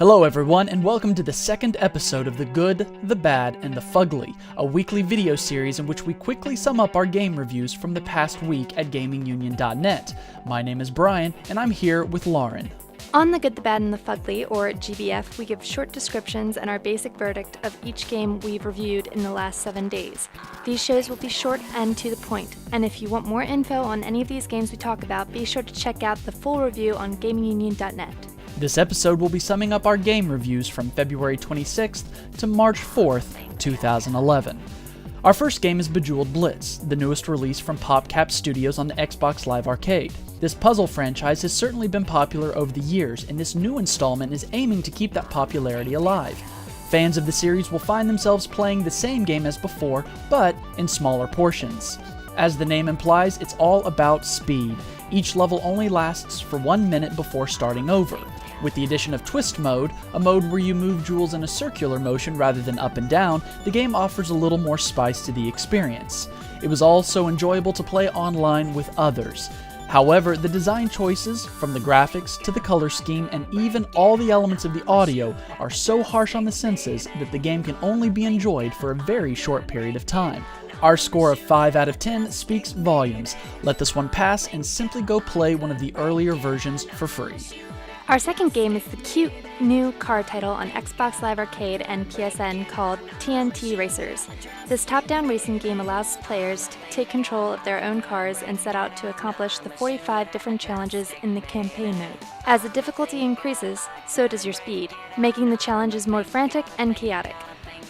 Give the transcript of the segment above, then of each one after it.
Hello everyone, and welcome to the second episode of The Good, the Bad, and the Fugly, a weekly video series in which we quickly sum up our game reviews from the past week at GamingUnion.net. My name is Brian, and I'm here with Lauren. On The Good, the Bad, and the Fugly, or GBF, we give short descriptions and our basic verdict of each game we've reviewed in the last 7 days. These shows will be short and to the point, and if you want more info on any of these games we talk about, be sure to check out the full review on GamingUnion.net. This episode will be summing up our game reviews from February 26th to March 4th, 2011. Our first game is Bejeweled Blitz, the newest release from PopCap Studios on the Xbox Live Arcade. This puzzle franchise has certainly been popular over the years, and this new installment is aiming to keep that popularity alive. Fans of the series will find themselves playing the same game as before, but in smaller portions. As the name implies, it's all about speed. Each level only lasts for 1 minute before starting over. With the addition of Twist Mode, a mode where you move jewels in a circular motion rather than up and down, the game offers a little more spice to the experience. It was also enjoyable to play online with others. However, the design choices, from the graphics to the color scheme and even all the elements of the audio, are so harsh on the senses that the game can only be enjoyed for a very short period of time. Our score of 5 out of 10 speaks volumes. Let this one pass and simply go play one of the earlier versions for free. Our second game is the cute new car title on Xbox Live Arcade and PSN called TNT Racers. This top-down racing game allows players to take control of their own cars and set out to accomplish the 45 different challenges in the campaign mode. As the difficulty increases, so does your speed, making the challenges more frantic and chaotic.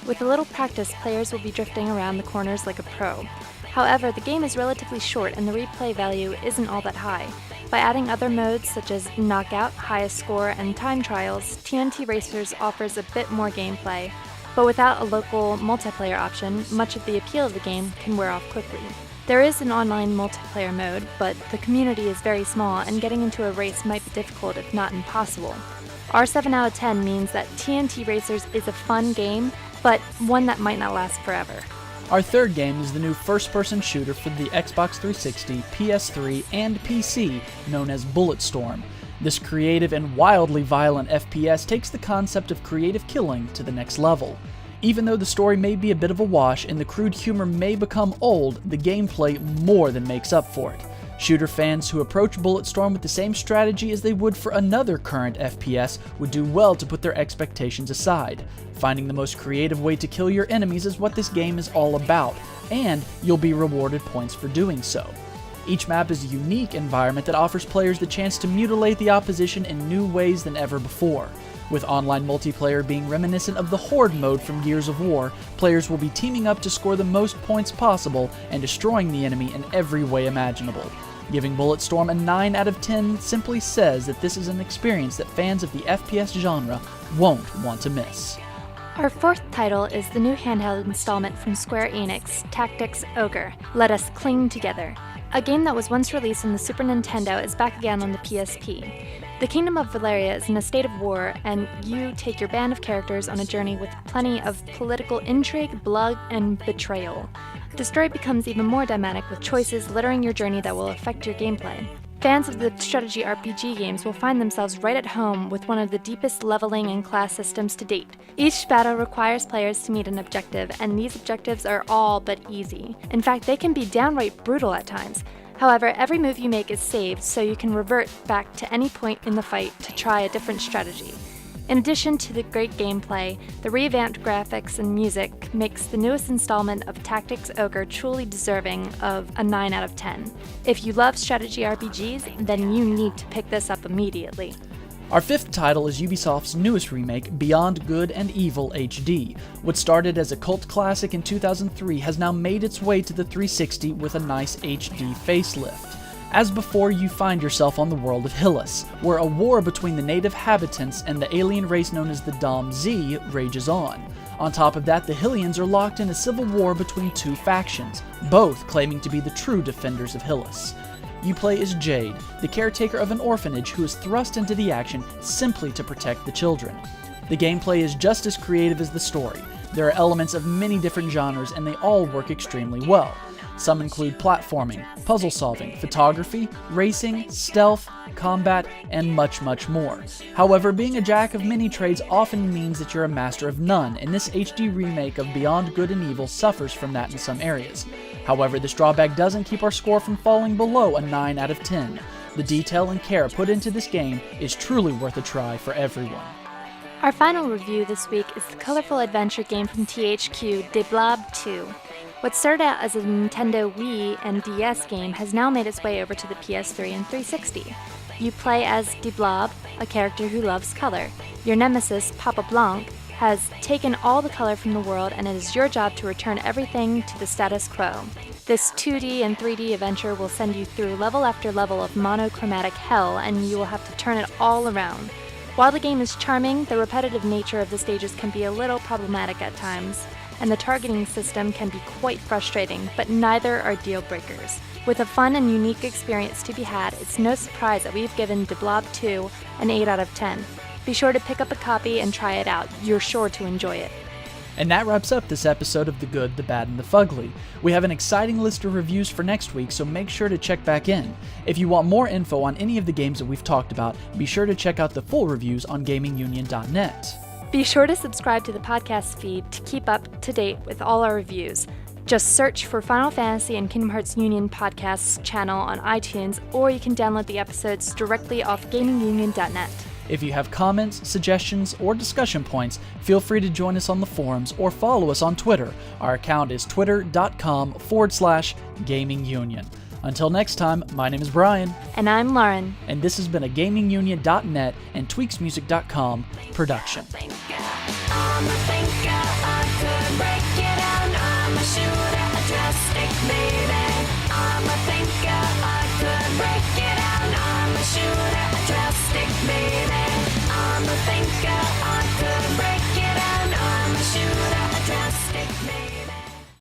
With a little practice, players will be drifting around the corners like a pro. However, the game is relatively short and the replay value isn't all that high. By adding other modes such as Knockout, Highest Score, and Time Trials, TNT Racers offers a bit more gameplay, but without a local multiplayer option, much of the appeal of the game can wear off quickly. There is an online multiplayer mode, but the community is very small and getting into a race might be difficult if not impossible. Our 7 out of 10 means that TNT Racers is a fun game, but one that might not last forever. Our third game is the new first-person shooter for the Xbox 360, PS3, and PC, known as Bulletstorm. This creative and wildly violent FPS takes the concept of creative killing to the next level. Even though the story may be a bit of a wash and the crude humor may become old, the gameplay more than makes up for it. Shooter fans who approach Bulletstorm with the same strategy as they would for another current FPS would do well to put their expectations aside. Finding the most creative way to kill your enemies is what this game is all about, and you'll be rewarded points for doing so. Each map is a unique environment that offers players the chance to mutilate the opposition in new ways than ever before. With online multiplayer being reminiscent of the Horde mode from Gears of War, players will be teaming up to score the most points possible and destroying the enemy in every way imaginable. Giving Bulletstorm a 9 out of 10 simply says that this is an experience that fans of the FPS genre won't want to miss. Our fourth title is the new handheld installment from Square Enix, Tactics Ogre, Let Us Cling Together. A game that was once released on the Super Nintendo is back again on the PSP. The Kingdom of Valeria is in a state of war, and you take your band of characters on a journey with plenty of political intrigue, blood, and betrayal. The story becomes even more dynamic with choices littering your journey that will affect your gameplay. Fans of the strategy RPG games will find themselves right at home with one of the deepest leveling and class systems to date. Each battle requires players to meet an objective, and these objectives are all but easy. In fact, they can be downright brutal at times. However, every move you make is saved, so you can revert back to any point in the fight to try a different strategy. In addition to the great gameplay, the revamped graphics and music makes the newest installment of Tactics Ogre truly deserving of a 9 out of 10. If you love strategy RPGs, then you need to pick this up immediately. Our fifth title is Ubisoft's newest remake, Beyond Good and Evil HD. What started as a cult classic in 2003 has now made its way to the 360 with a nice HD facelift. As before, you find yourself on the world of Hylas, where a war between the native habitants and the alien race known as the Dom Z rages on. On top of that, the Hylians are locked in a civil war between two factions, both claiming to be the true defenders of Hylas. You play as Jade, the caretaker of an orphanage who is thrust into the action simply to protect the children. The gameplay is just as creative as the story. There are elements of many different genres and they all work extremely well. Some include platforming, puzzle solving, photography, racing, stealth, combat, and much, much more. However, being a jack of many trades often means that you're a master of none, and this HD remake of Beyond Good and Evil suffers from that in some areas. However, this drawback doesn't keep our score from falling below a 9 out of 10. The detail and care put into this game is truly worth a try for everyone. Our final review this week is the colorful adventure game from THQ, Blob 2. What started out as a Nintendo Wii and DS game has now made its way over to the PS3 and 360. You play as Blob, a character who loves color. Your nemesis, Papa Blanc, has taken all the color from the world, and it is your job to return everything to the status quo. This 2D and 3D adventure will send you through level after level of monochromatic hell, and you will have to turn it all around. While the game is charming, the repetitive nature of the stages can be a little problematic at times, and the targeting system can be quite frustrating, but neither are deal breakers. With a fun and unique experience to be had, it's no surprise that we've given Blob 2 an 8 out of 10. Be sure to pick up a copy and try it out. You're sure to enjoy it. And that wraps up this episode of The Good, the Bad, and the Fugly. We have an exciting list of reviews for next week, so make sure to check back in. If you want more info on any of the games that we've talked about, be sure to check out the full reviews on GamingUnion.net. Be sure to subscribe to the podcast feed to keep up to date with all our reviews. Just search for Final Fantasy and Kingdom Hearts Union Podcasts channel on iTunes, or you can download the episodes directly off GamingUnion.net. If you have comments, suggestions, or discussion points, feel free to join us on the forums or follow us on Twitter. Our account is twitter.com/GamingUnion. Until next time, my name is Brian. And I'm Lauren. And this has been a GamingUnion.net and TweaksMusic.com production. I'm a shooter, a drastic me.